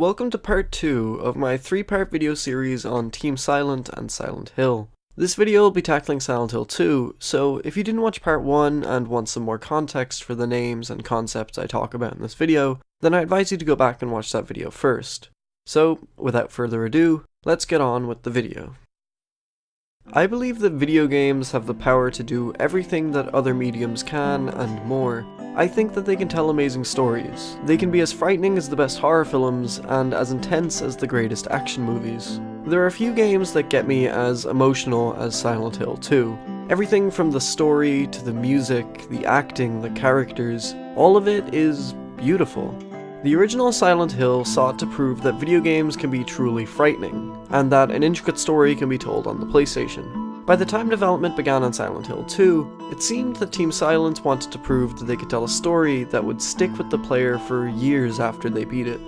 Welcome to part 2 of my 3-part video series on Team Silent and Silent Hill. This video will be tackling Silent Hill 2, so if you didn't watch part 1 and want some more context for the names and concepts I talk about in this video, then I advise you to go back and watch that video first. So, without further ado, let's get on with the video. I believe that video games have the power to do everything that other mediums can and more. I think that they can tell amazing stories. They can be as frightening as the best horror films and as intense as the greatest action movies. There are a few games that get me as emotional as Silent Hill 2. Everything from the story to the music, the acting, the characters, all of it is beautiful. The original Silent Hill sought to prove that video games can be truly frightening, and that an intricate story can be told on the PlayStation. By the time development began on Silent Hill 2, it seemed that Team Silent wanted to prove that they could tell a story that would stick with the player for years after they beat it.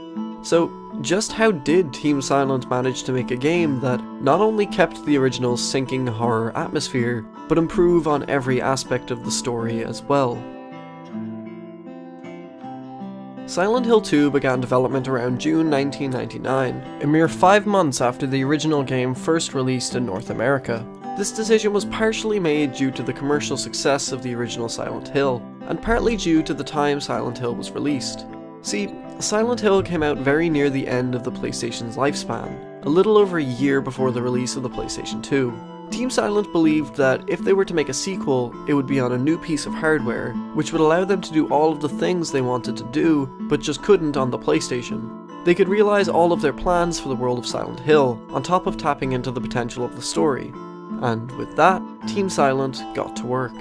So, just how did Team Silent manage to make a game that not only kept the original's sinking horror atmosphere, but improve on every aspect of the story as well? Silent Hill 2 began development around June 1999, a mere 5 months after the original game first released in North America. This decision was partially made due to the commercial success of the original Silent Hill, and partly due to the time Silent Hill was released. See, Silent Hill came out very near the end of the PlayStation's lifespan, a little over a year before the release of the PlayStation 2. Team Silent believed that if they were to make a sequel, it would be on a new piece of hardware, which would allow them to do all of the things they wanted to do, but just couldn't on the PlayStation. They could realize all of their plans for the world of Silent Hill, on top of tapping into the potential of the story. And with that, Team Silent got to work.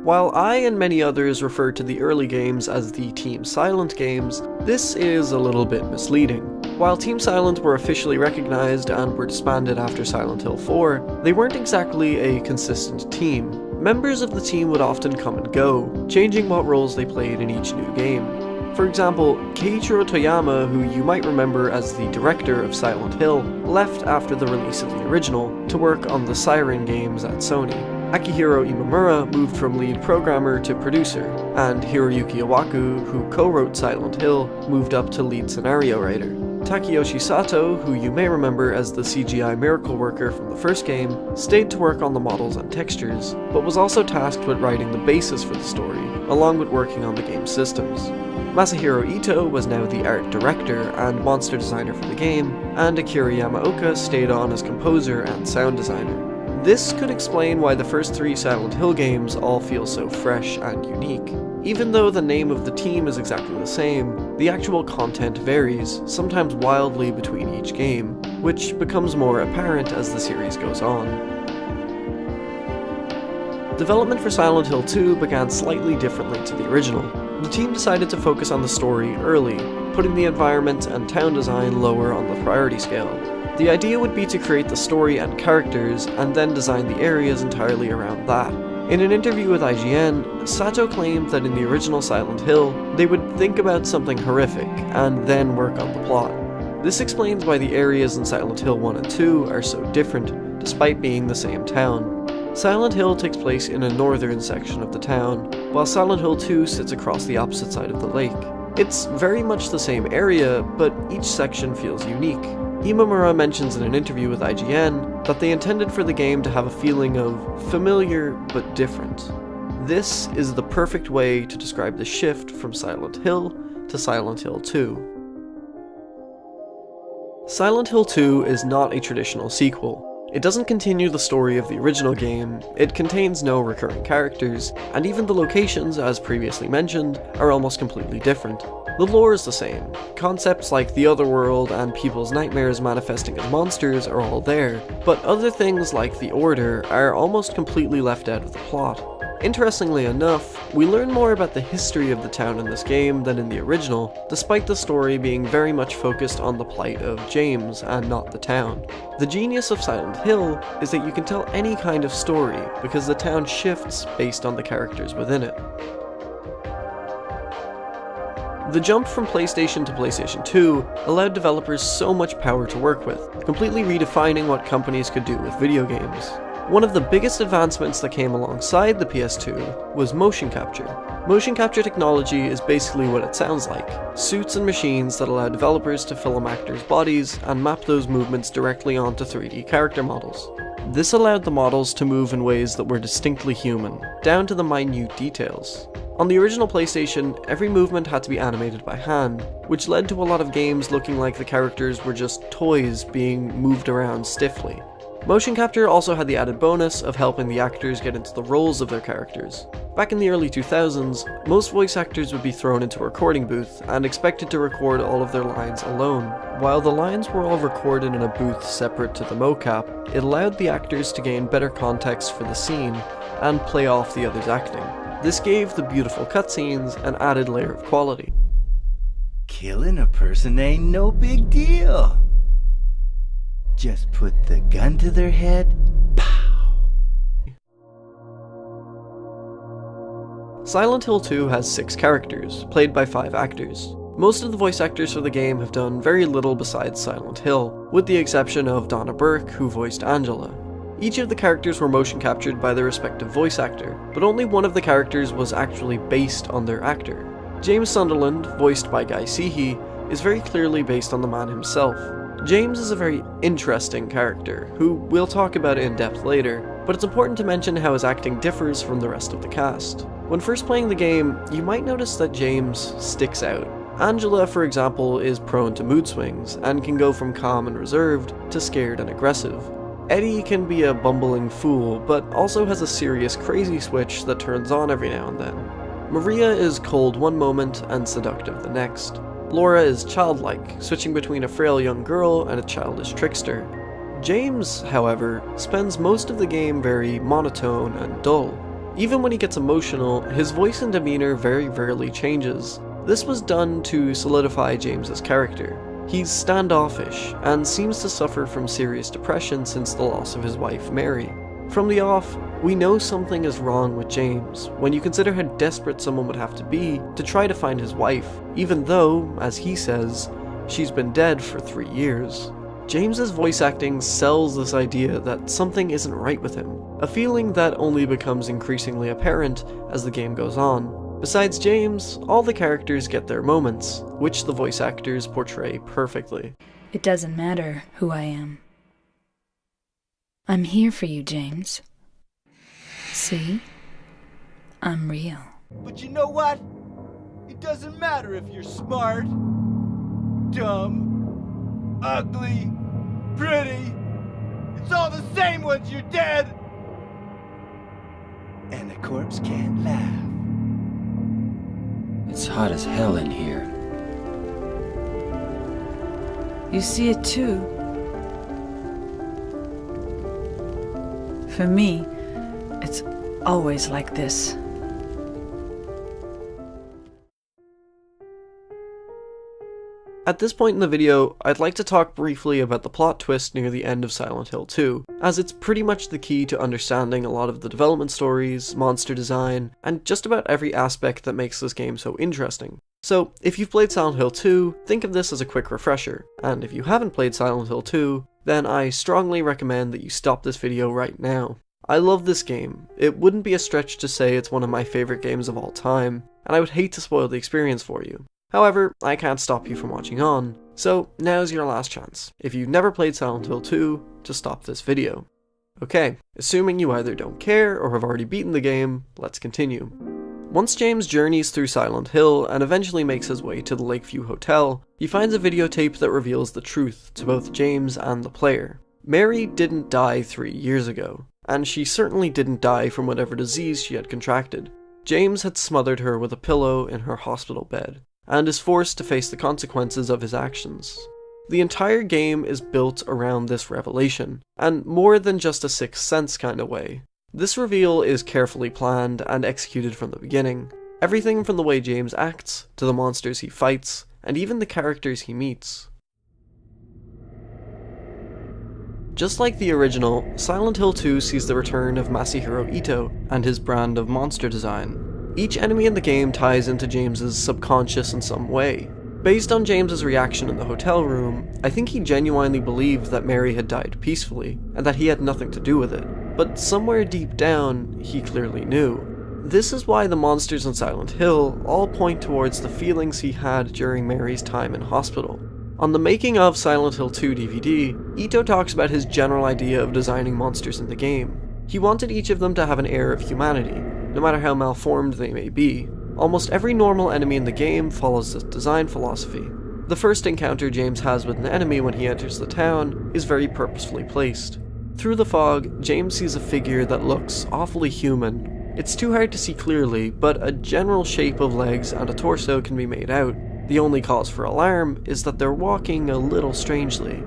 While I and many others refer to the early games as the Team Silent games, this is a little bit misleading. While Team Silent were officially recognized and were disbanded after Silent Hill 4, they weren't exactly a consistent team. Members of the team would often come and go, changing what roles they played in each new game. For example, Keiichiro Toyama, who you might remember as the director of Silent Hill, left after the release of the original to work on the Siren games at Sony. Akihiro Imamura moved from lead programmer to producer, and Hiroyuki Iwaku, who co-wrote Silent Hill, moved up to lead scenario writer. Takeyoshi Sato, who you may remember as the CGI miracle worker from the first game, stayed to work on the models and textures, but was also tasked with writing the basis for the story, along with working on the game's systems. Masahiro Ito was now the art director and monster designer for the game, and Akira Yamaoka stayed on as composer and sound designer. This could explain why the first 3 Silent Hill games all feel so fresh and unique. Even though the name of the team is exactly the same, the actual content varies, sometimes wildly between each game, which becomes more apparent as the series goes on. Development for Silent Hill 2 began slightly differently to the original. The team decided to focus on the story early, putting the environment and town design lower on the priority scale. The idea would be to create the story and characters, and then design the areas entirely around that. In an interview with IGN, Sato claimed that in the original Silent Hill, they would think about something horrific, and then work on the plot. This explains why the areas in Silent Hill 1 and 2 are so different, despite being the same town. Silent Hill takes place in a northern section of the town, while Silent Hill 2 sits across the opposite side of the lake. It's very much the same area, but each section feels unique. Imamura mentions in an interview with IGN that they intended for the game to have a feeling of familiar but different. This is the perfect way to describe the shift from Silent Hill to Silent Hill 2. Silent Hill 2 is not a traditional sequel. It doesn't continue the story of the original game, it contains no recurring characters, and even the locations, as previously mentioned, are almost completely different. The lore is the same. Concepts like the otherworld and people's nightmares manifesting as monsters are all there, but other things like the Order are almost completely left out of the plot. Interestingly enough, we learn more about the history of the town in this game than in the original, despite the story being very much focused on the plight of James and not the town. The genius of Silent Hill is that you can tell any kind of story because the town shifts based on the characters within it. The jump from PlayStation to PlayStation 2 allowed developers so much power to work with, completely redefining what companies could do with video games. One of the biggest advancements that came alongside the PS2 was motion capture. Motion capture technology is basically what it sounds like: suits and machines that allow developers to film actors' bodies and map those movements directly onto 3D character models. This allowed the models to move in ways that were distinctly human, down to the minute details. On the original PlayStation, every movement had to be animated by hand, which led to a lot of games looking like the characters were just toys being moved around stiffly. Motion capture also had the added bonus of helping the actors get into the roles of their characters. Back in the early 2000s, most voice actors would be thrown into a recording booth and expected to record all of their lines alone. While the lines were all recorded in a booth separate to the mocap, it allowed the actors to gain better context for the scene and play off the others' acting. This gave the beautiful cutscenes an added layer of quality. Killing a person ain't no big deal. Just put the gun to their head, pow! Silent Hill 2 has 6 characters, played by 5 actors. Most of the voice actors for the game have done very little besides Silent Hill, with the exception of Donna Burke, who voiced Angela. Each of the characters were motion captured by their respective voice actor, but only one of the characters was actually based on their actor. James Sunderland, voiced by Guy Seehey, is very clearly based on the man himself. James is a very interesting character, who we'll talk about in depth later, but it's important to mention how his acting differs from the rest of the cast. When first playing the game, you might notice that James sticks out. Angela, for example, is prone to mood swings, and can go from calm and reserved to scared and aggressive. Eddie can be a bumbling fool, but also has a serious crazy switch that turns on every now and then. Maria is cold one moment and seductive the next. Laura is childlike, switching between a frail young girl and a childish trickster. James, however, spends most of the game very monotone and dull. Even when he gets emotional, his voice and demeanor very rarely changes. This was done to solidify James's character. He's standoffish, and seems to suffer from serious depression since the loss of his wife Mary. From the off, we know something is wrong with James, when you consider how desperate someone would have to be to try to find his wife, even though, as he says, she's been dead for 3 years. James's voice acting sells this idea that something isn't right with him, a feeling that only becomes increasingly apparent as the game goes on. Besides James, all the characters get their moments, which the voice actors portray perfectly. It doesn't matter who I am. I'm here for you, James. See? I'm real. But you know what? It doesn't matter if you're smart, dumb, ugly, pretty. It's all the same once you're dead. And the corpse can't laugh. It's hot as hell in here. You see it too. For me, it's always like this. At this point in the video, I'd like to talk briefly about the plot twist near the end of Silent Hill 2, as it's pretty much the key to understanding a lot of the development stories, monster design, and just about every aspect that makes this game so interesting. So, if you've played Silent Hill 2, think of this as a quick refresher, and if you haven't played Silent Hill 2, then I strongly recommend that you stop this video right now. I love this game. It wouldn't be a stretch to say it's one of my favorite games of all time, and I would hate to spoil the experience for you. However, I can't stop you from watching on, so now's your last chance, if you've never played Silent Hill 2, to stop this video. Okay, assuming you either don't care or have already beaten the game, let's continue. Once James journeys through Silent Hill and eventually makes his way to the Lakeview Hotel, he finds a videotape that reveals the truth to both James and the player. Mary didn't die 3 years ago, and she certainly didn't die from whatever disease she had contracted. James had smothered her with a pillow in her hospital bed, and is forced to face the consequences of his actions. The entire game is built around this revelation, and more than just a sixth sense kind of way. This reveal is carefully planned and executed from the beginning. Everything from the way James acts, to the monsters he fights, and even the characters he meets. Just like the original, Silent Hill 2 sees the return of Masahiro Ito and his brand of monster design. Each enemy in the game ties into James's subconscious in some way. Based on James's reaction in the hotel room, I think he genuinely believed that Mary had died peacefully, and that he had nothing to do with it. but somewhere deep down, he clearly knew. This is why the monsters in Silent Hill all point towards the feelings he had during Mary's time in hospital. On the Making of Silent Hill 2 DVD, Ito talks about his general idea of designing monsters in the game. He wanted each of them to have an air of humanity, no matter how malformed they may be. Almost every normal enemy in the game follows this design philosophy. The first encounter James has with an enemy when he enters the town is very purposefully placed. Through the fog, James sees a figure that looks awfully human. It's too hard to see clearly, but a general shape of legs and a torso can be made out. The only cause for alarm is that they're walking a little strangely.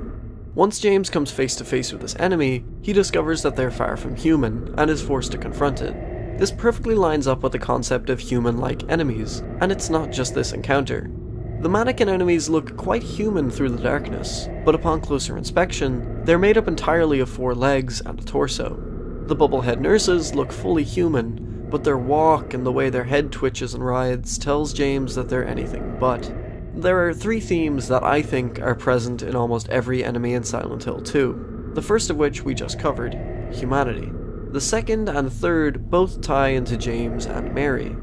Once James comes face to face with this enemy, he discovers that they're far from human, and is forced to confront it. This perfectly lines up with the concept of human-like enemies, and it's not just this encounter. The mannequin enemies look quite human through the darkness, but upon closer inspection, they're made up entirely of 4 legs and a torso. The bubblehead nurses look fully human, but their walk and the way their head twitches and writhes tells James that they're anything but. There are 3 themes that I think are present in almost every enemy in Silent Hill 2, the first of which we just covered, humanity. The second and third both tie into James and Mary.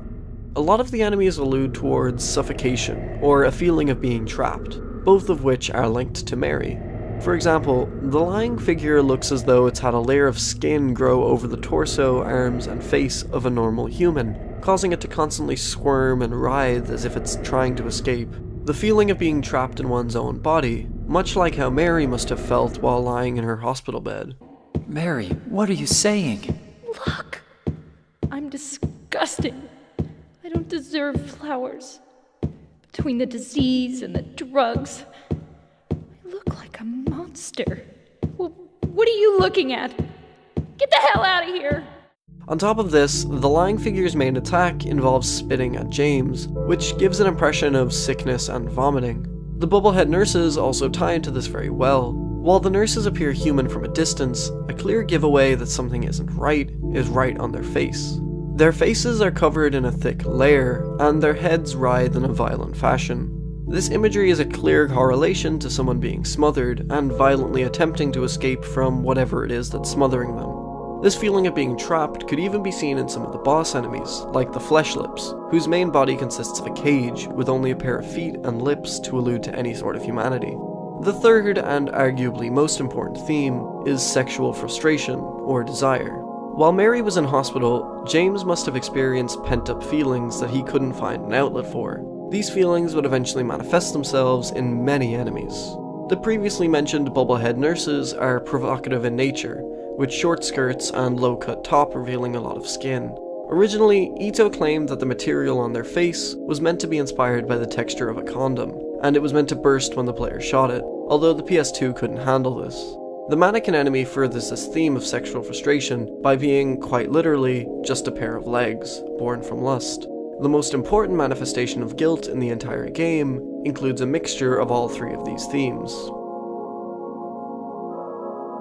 A lot of the enemies allude towards suffocation, or a feeling of being trapped, both of which are linked to Mary. For example, the lying figure looks as though it's had a layer of skin grow over the torso, arms, and face of a normal human, causing it to constantly squirm and writhe as if it's trying to escape. The feeling of being trapped in one's own body, much like how Mary must have felt while lying in her hospital bed. Mary, what are you saying? Look! I'm disgusting. I don't deserve flowers. Between the disease and the drugs, I look like a monster. Well, what are you looking at? Get the hell out of here! On top of this, the lying figure's main attack involves spitting at James, which gives an impression of sickness and vomiting. The bubblehead nurses also tie into this very well. While the nurses appear human from a distance, a clear giveaway that something isn't right is right on their face. Their faces are covered in a thick layer, and their heads writhe in a violent fashion. This imagery is a clear correlation to someone being smothered and violently attempting to escape from whatever it is that's smothering them. This feeling of being trapped could even be seen in some of the boss enemies, like the Flesh Lips, whose main body consists of a cage with only a pair of feet and lips to allude to any sort of humanity. The third, and arguably most important theme, is sexual frustration, or desire. While Mary was in hospital, James must have experienced pent-up feelings that he couldn't find an outlet for. These feelings would eventually manifest themselves in many enemies. The previously mentioned bubblehead nurses are provocative in nature, with short skirts and low-cut top revealing a lot of skin. Originally, Ito claimed that the material on their face was meant to be inspired by the texture of a condom, and it was meant to burst when the player shot it, although the PS2 couldn't handle this. The mannequin enemy furthers this theme of sexual frustration by being, quite literally, just a pair of legs, born from lust. The most important manifestation of guilt in the entire game includes a mixture of all 3 of these themes.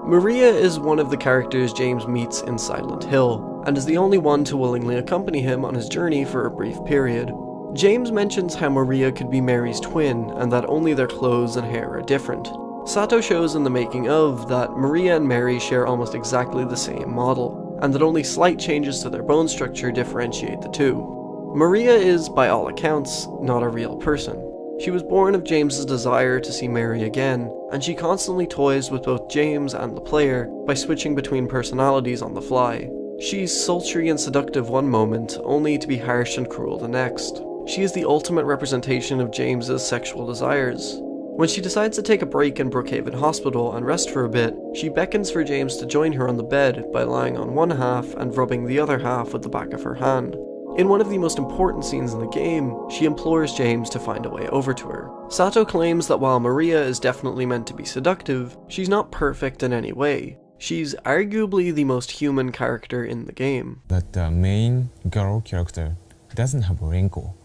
Maria is one of the characters James meets in Silent Hill, and is the only one to willingly accompany him on his journey for a brief period. James mentions how Maria could be Mary's twin, and that only their clothes and hair are different. Sato shows in the making of that Maria and Mary share almost exactly the same model, and that only slight changes to their bone structure differentiate the two. Maria is, by all accounts, not a real person. She was born of James's desire to see Mary again, and she constantly toys with both James and the player by switching between personalities on the fly. She's sultry and seductive one moment, only to be harsh and cruel the next. She is the ultimate representation of James's sexual desires. When she decides to take a break in Brookhaven Hospital and rest for a bit, she beckons for James to join her on the bed by lying on one half and rubbing the other half with the back of her hand. In one of the most important scenes in the game, she implores James to find a way over to her. Sato claims that while Maria is definitely meant to be seductive, she's not perfect in any way. She's arguably the most human character in the game. But the main girl character doesn't have a wrinkle,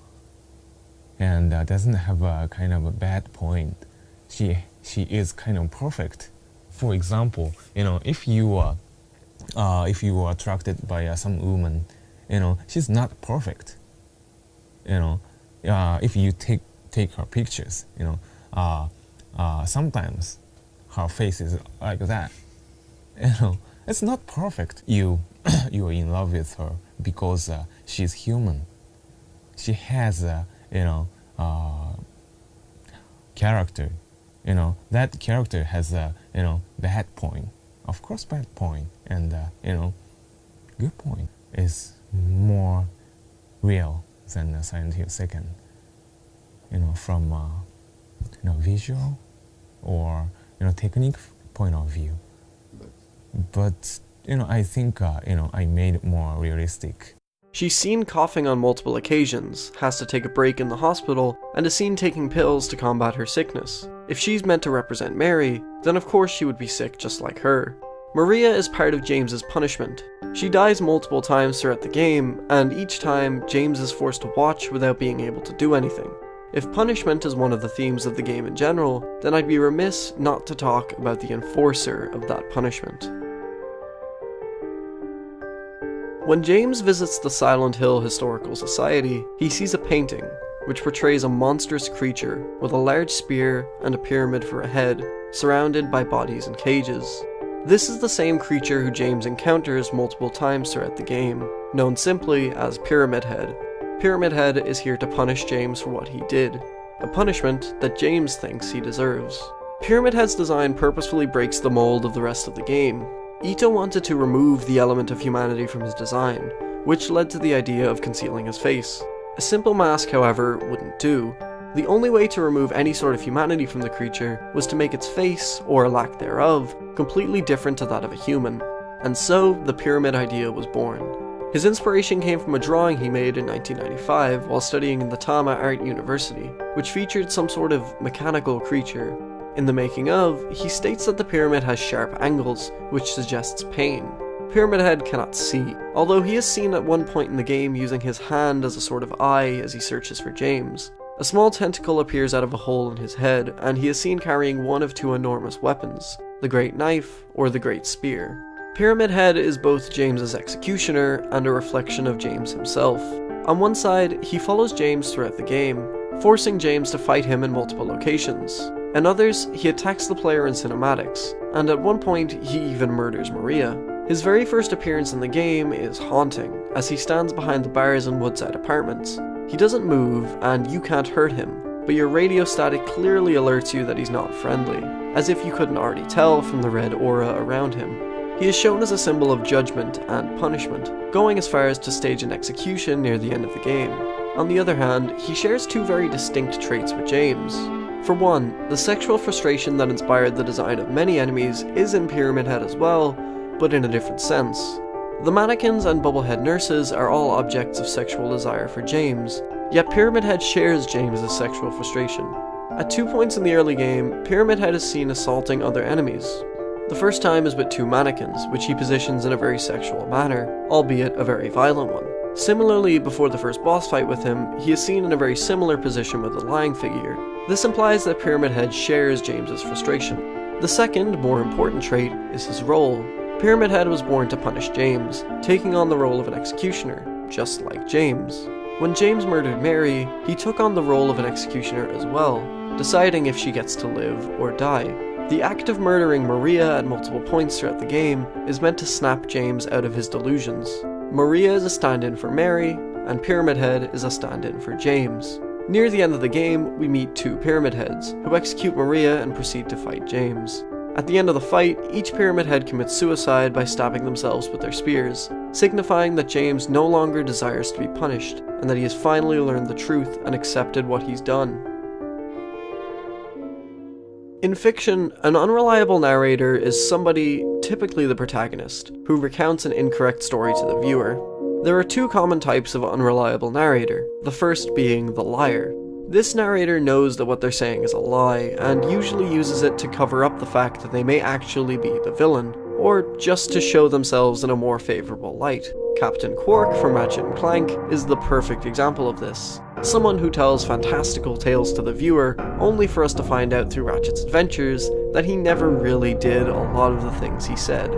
and doesn't have a kind of a bad point. She is kind of perfect. For example, if you are attracted by some woman, she's not perfect. If you take her pictures, sometimes her face is like that. It's not perfect. You are in love with her because she's human. She has character. That character has a bad point. Of course, bad point, and good point is more real than a scientific second. From visual or technique point of view. But I think I made it more realistic. She's seen coughing on multiple occasions, has to take a break in the hospital, and is seen taking pills to combat her sickness. If she's meant to represent Mary, then of course she would be sick just like her. Maria is part of James's punishment. She dies multiple times throughout the game, and each time James is forced to watch without being able to do anything. If punishment is one of the themes of the game in general, then I'd be remiss not to talk about the enforcer of that punishment. When James visits the Silent Hill Historical Society, he sees a painting, which portrays a monstrous creature with a large spear and a pyramid for a head, surrounded by bodies and cages. This is the same creature who James encounters multiple times throughout the game, known simply as Pyramid Head. Pyramid Head is here to punish James for what he did, a punishment that James thinks he deserves. Pyramid Head's design purposefully breaks the mold of the rest of the game. Ito wanted to remove the element of humanity from his design, which led to the idea of concealing his face. A simple mask, however, wouldn't do. The only way to remove any sort of humanity from the creature was to make its face, or lack thereof, completely different to that of a human, and so the pyramid idea was born. His inspiration came from a drawing he made in 1995 while studying in the Tama Art University, which featured some sort of mechanical creature. In the making of, he states that the pyramid has sharp angles, which suggests pain. Pyramid Head cannot see, although he is seen at one point in the game using his hand as a sort of eye as he searches for James. A small tentacle appears out of a hole in his head, and he is seen carrying one of two enormous weapons, the Great Knife or the Great Spear. Pyramid Head is both James's executioner and a reflection of James himself. On one side, he follows James throughout the game, forcing James to fight him in multiple locations. In others, he attacks the player in cinematics, and at one point he even murders Maria. His very first appearance in the game is haunting, as he stands behind the bars in Woodside Apartments. He doesn't move, and you can't hurt him, but your radio static clearly alerts you that he's not friendly, as if you couldn't already tell from the red aura around him. He is shown as a symbol of judgment and punishment, going as far as to stage an execution near the end of the game. On the other hand, he shares two very distinct traits with James. For one, the sexual frustration that inspired the design of many enemies is in Pyramid Head as well, but in a different sense. The mannequins and bubblehead nurses are all objects of sexual desire for James, yet Pyramid Head shares James's sexual frustration. At 2 points in the early game, Pyramid Head is seen assaulting other enemies. The first time is with two mannequins, which he positions in a very sexual manner, albeit a very violent one. Similarly, before the first boss fight with him, he is seen in a very similar position with a lying figure. This implies that Pyramid Head shares James's frustration. The second, more important trait is his role. Pyramid Head was born to punish James, taking on the role of an executioner, just like James. When James murdered Mary, he took on the role of an executioner as well, deciding if she gets to live or die. The act of murdering Maria at multiple points throughout the game is meant to snap James out of his delusions. Maria is a stand-in for Mary, and Pyramid Head is a stand-in for James. Near the end of the game, we meet two Pyramid Heads, who execute Maria and proceed to fight James. At the end of the fight, each Pyramid Head commits suicide by stabbing themselves with their spears, signifying that James no longer desires to be punished, and that he has finally learned the truth and accepted what he's done. In fiction, an unreliable narrator is somebody, typically the protagonist, who recounts an incorrect story to the viewer. There are two common types of unreliable narrator, the first being the liar. This narrator knows that what they're saying is a lie, and usually uses it to cover up the fact that they may actually be the villain, or just to show themselves in a more favourable light. Captain Quark from Ratchet & Clank is the perfect example of this. Someone who tells fantastical tales to the viewer, only for us to find out through Ratchet's adventures that he never really did a lot of the things he said.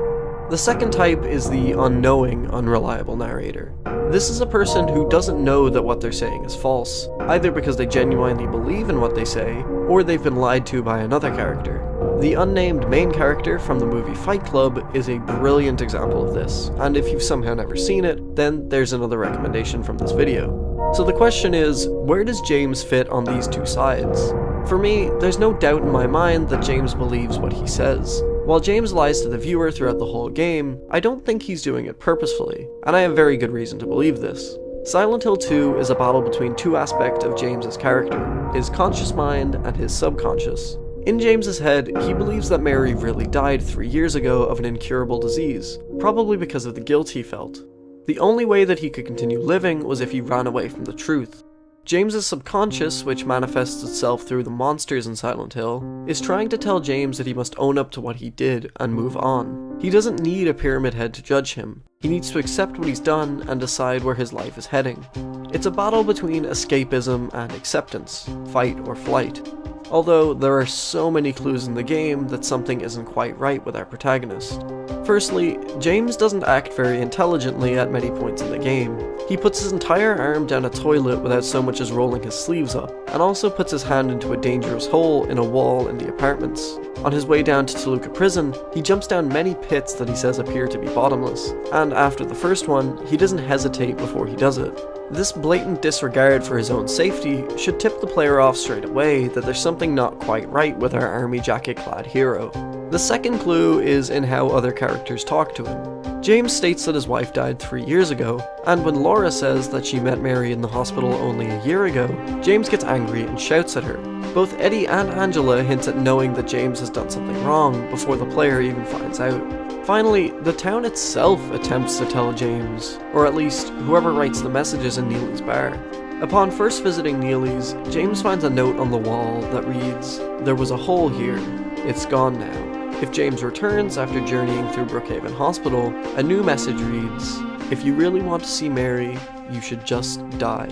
The second type is the unknowing, unreliable narrator. This is a person who doesn't know that what they're saying is false, either because they genuinely believe in what they say, or they've been lied to by another character. The unnamed main character from the movie Fight Club is a brilliant example of this, and if you've somehow never seen it, then there's another recommendation from this video. So the question is, where does James fit on these two sides? For me, there's no doubt in my mind that James believes what he says. While James lies to the viewer throughout the whole game, I don't think he's doing it purposefully, and I have very good reason to believe this. Silent Hill 2 is a battle between two aspects of James's character, his conscious mind and his subconscious. In James's head, he believes that Mary really died 3 years ago of an incurable disease, probably because of the guilt he felt. The only way that he could continue living was if he ran away from the truth. James's subconscious, which manifests itself through the monsters in Silent Hill, is trying to tell James that he must own up to what he did and move on. He doesn't need a pyramid head to judge him. He needs to accept what he's done and decide where his life is heading. It's a battle between escapism and acceptance, fight or flight. Although there are so many clues in the game that something isn't quite right with our protagonist. Firstly, James doesn't act very intelligently at many points in the game. He puts his entire arm down a toilet without so much as rolling his sleeves up, and also puts his hand into a dangerous hole in a wall in the apartments. On his way down to Toluca Prison, he jumps down many pits that he says appear to be bottomless, and after the first one, he doesn't hesitate before he does it. This blatant disregard for his own safety should tip the player off straight away that there's something not quite right with our army jacket-clad hero. The second clue is in how other characters talk to him. James states that his wife died 3 years ago, and when Laura says that she met Mary in the hospital only a year ago, James gets angry and shouts at her. Both Eddie and Angela hint at knowing that James has done something wrong before the player even finds out. Finally, the town itself attempts to tell James, or at least whoever writes the messages in Neely's bar. Upon first visiting Neely's, James finds a note on the wall that reads, "There was a hole here. It's gone now." If James returns after journeying through Brookhaven Hospital, a new message reads, "If you really want to see Mary, you should just die.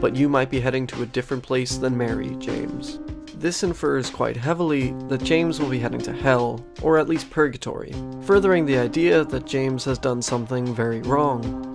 But you might be heading to a different place than Mary, James." This infers quite heavily that James will be heading to hell, or at least purgatory, furthering the idea that James has done something very wrong.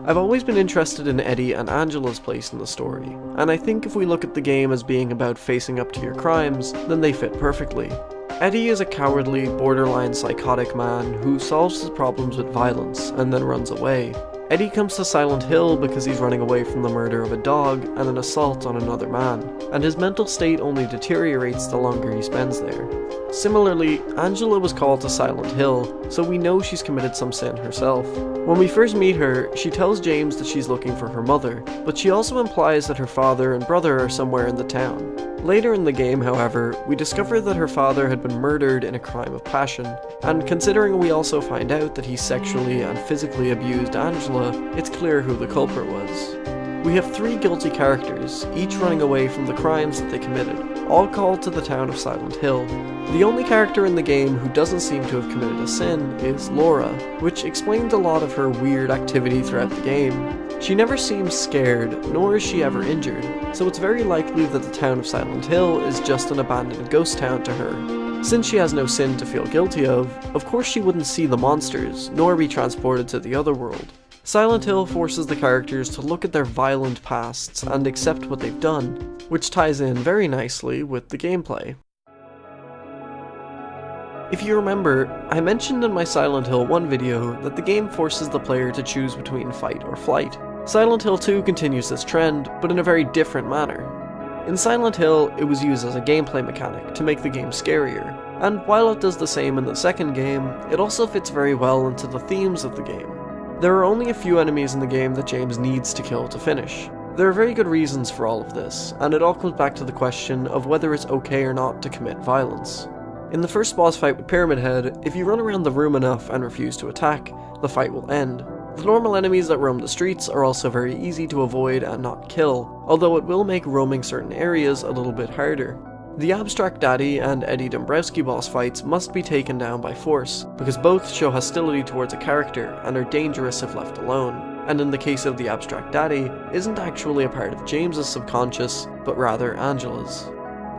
I've always been interested in Eddie and Angela's place in the story, and I think if we look at the game as being about facing up to your crimes, then they fit perfectly. Eddie is a cowardly, borderline psychotic man who solves his problems with violence and then runs away. Eddie comes to Silent Hill because he's running away from the murder of a dog and an assault on another man, and his mental state only deteriorates the longer he spends there. Similarly, Angela was called to Silent Hill, so we know she's committed some sin herself. When we first meet her, she tells James that she's looking for her mother, but she also implies that her father and brother are somewhere in the town. Later in the game, however, we discover that her father had been murdered in a crime of passion, and considering we also find out that he sexually and physically abused Angela, it's clear who the culprit was. We have 3 guilty characters, each running away from the crimes that they committed, all called to the town of Silent Hill. The only character in the game who doesn't seem to have committed a sin is Laura, which explains a lot of her weird activity throughout the game. She never seems scared, nor is she ever injured, so it's very likely that the town of Silent Hill is just an abandoned ghost town to her. Since she has no sin to feel guilty of course she wouldn't see the monsters, nor be transported to the other world. Silent Hill forces the characters to look at their violent pasts and accept what they've done, which ties in very nicely with the gameplay. If you remember, I mentioned in my Silent Hill 1 video that the game forces the player to choose between fight or flight. Silent Hill 2 continues this trend, but in a very different manner. In Silent Hill, it was used as a gameplay mechanic to make the game scarier, and while it does the same in the second game, it also fits very well into the themes of the game. There are only a few enemies in the game that James needs to kill to finish. There are very good reasons for all of this, and it all comes back to the question of whether it's okay or not to commit violence. In the first boss fight with Pyramid Head, if you run around the room enough and refuse to attack, the fight will end. The normal enemies that roam the streets are also very easy to avoid and not kill, although it will make roaming certain areas a little bit harder. The Abstract Daddy and Eddie Dombrowski boss fights must be taken down by force, because both show hostility towards a character and are dangerous if left alone, and in the case of the Abstract Daddy, isn't actually a part of James's subconscious, but rather Angela's.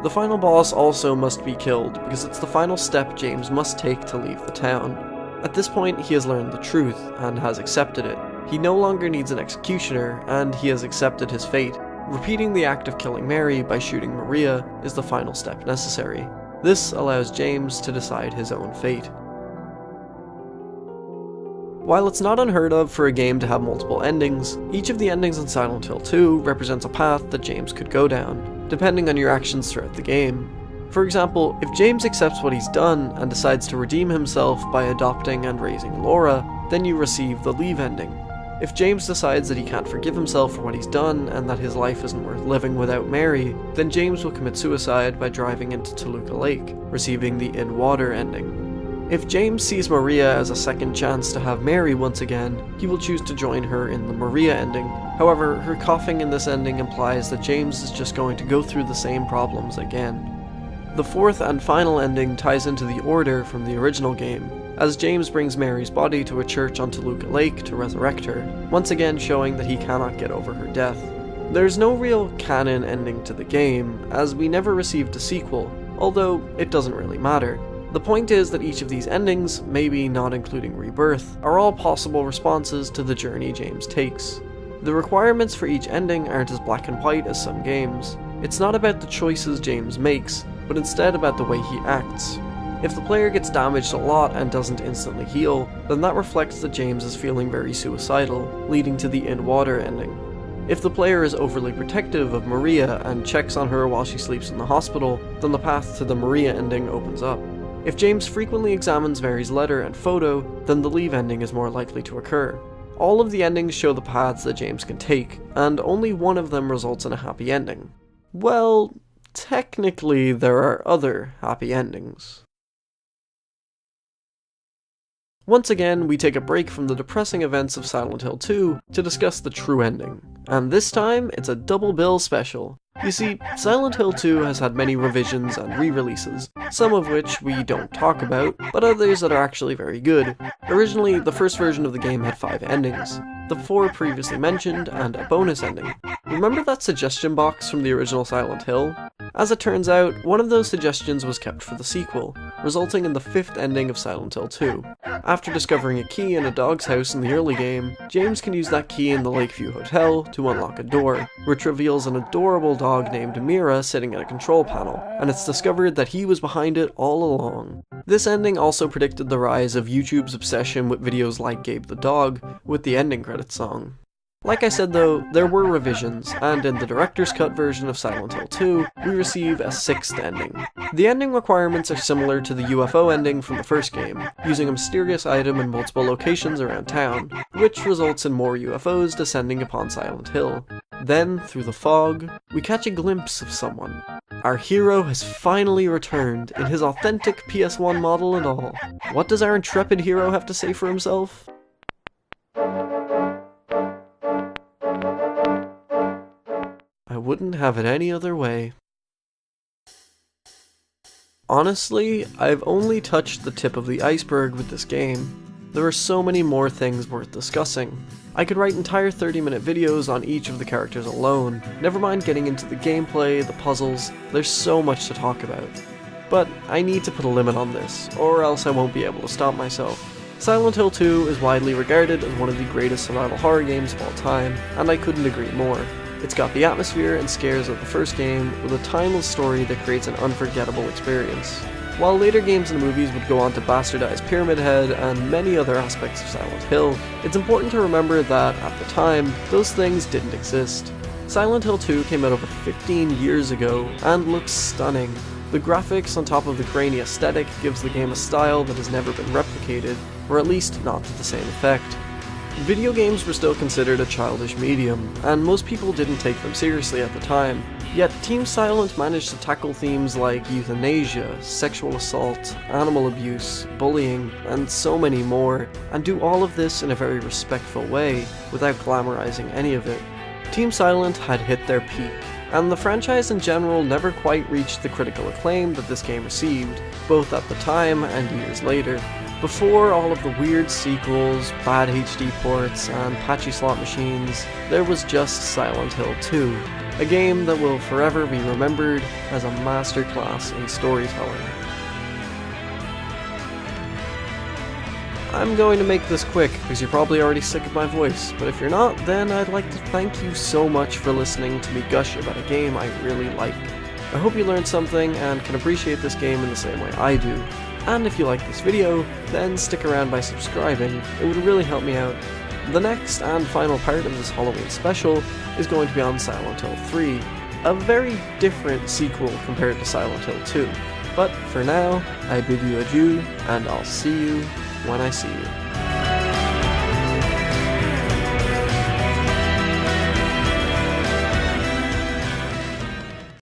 The final boss also must be killed, because it's the final step James must take to leave the town. At this point, he has learned the truth, and has accepted it. He no longer needs an executioner, and he has accepted his fate. Repeating the act of killing Mary by shooting Maria is the final step necessary. This allows James to decide his own fate. While it's not unheard of for a game to have multiple endings, each of the endings in Silent Hill 2 represents a path that James could go down, depending on your actions throughout the game. For example, if James accepts what he's done and decides to redeem himself by adopting and raising Laura, then you receive the Leave ending. If James decides that he can't forgive himself for what he's done and that his life isn't worth living without Mary, then James will commit suicide by driving into Toluca Lake, receiving the In Water ending. If James sees Maria as a second chance to have Mary once again, he will choose to join her in the Maria ending. However, her coughing in this ending implies that James is just going to go through the same problems again. The fourth and final ending ties into the order from the original game, as James brings Mary's body to a church on Toluca Lake to resurrect her, once again showing that he cannot get over her death. There's no real canon ending to the game, as we never received a sequel, although it doesn't really matter. The point is that each of these endings, maybe not including Rebirth, are all possible responses to the journey James takes. The requirements for each ending aren't as black and white as some games. It's not about the choices James makes, but instead about the way he acts. If the player gets damaged a lot and doesn't instantly heal, then that reflects that James is feeling very suicidal, leading to the In Water ending. If the player is overly protective of Maria and checks on her while she sleeps in the hospital, then the path to the Maria ending opens up. If James frequently examines Mary's letter and photo, then the Leave ending is more likely to occur. All of the endings show the paths that James can take, and only one of them results in a happy ending. Well, technically there are other happy endings. Once again, we take a break from the depressing events of Silent Hill 2 to discuss the true ending, and this time it's a double bill special. You see, Silent Hill 2 has had many revisions and re-releases, some of which we don't talk about, but others that are actually very good. Originally, the first version of the game had 5 endings, the 4 previously mentioned, and a bonus ending. Remember that suggestion box from the original Silent Hill? As it turns out, one of those suggestions was kept for the sequel, resulting in the 5th ending of Silent Hill 2. After discovering a key in a dog's house in the early game, James can use that key in the Lakeview Hotel to unlock a door, which reveals an adorable dog named Mira sitting at a control panel, and it's discovered that he was behind it all along. This ending also predicted the rise of YouTube's obsession with videos like Gabe the Dog, with the ending credits song. Like I said though, there were revisions, and in the director's cut version of Silent Hill 2, we receive a 6th ending. The ending requirements are similar to the UFO ending from the first game, using a mysterious item in multiple locations around town, which results in more UFOs descending upon Silent Hill. Then, through the fog, we catch a glimpse of someone. Our hero has finally returned, in his authentic PS1 model and all. What does our intrepid hero have to say for himself? I wouldn't have it any other way. Honestly, I've only touched the tip of the iceberg with this game. There are so many more things worth discussing. I could write entire 30-minute videos on each of the characters alone, never mind getting into the gameplay, the puzzles. There's so much to talk about. But I need to put a limit on this, or else I won't be able to stop myself. Silent Hill 2 is widely regarded as one of the greatest survival horror games of all time, and I couldn't agree more. It's got the atmosphere and scares of the first game, with a timeless story that creates an unforgettable experience. While later games and movies would go on to bastardize Pyramid Head and many other aspects of Silent Hill, it's important to remember that, at the time, those things didn't exist. Silent Hill 2 came out over 15 years ago, and looks stunning. The graphics on top of the grainy aesthetic gives the game a style that has never been replicated, or at least not to the same effect. Video games were still considered a childish medium, and most people didn't take them seriously at the time, yet Team Silent managed to tackle themes like euthanasia, sexual assault, animal abuse, bullying, and so many more, and do all of this in a very respectful way, without glamorizing any of it. Team Silent had hit their peak, and the franchise in general never quite reached the critical acclaim that this game received, both at the time and years later. Before all of the weird sequels, bad HD ports, and patchy slot machines, there was just Silent Hill 2, a game that will forever be remembered as a masterclass in storytelling. I'm going to make this quick because you're probably already sick of my voice, but if you're not, then I'd like to thank you so much for listening to me gush about a game I really like. I hope you learned something and can appreciate this game in the same way I do. And if you like this video, then stick around by subscribing, it would really help me out. The next and final part of this Halloween special is going to be on Silent Hill 3, a very different sequel compared to Silent Hill 2. But for now, I bid you adieu, and I'll see you when I see you.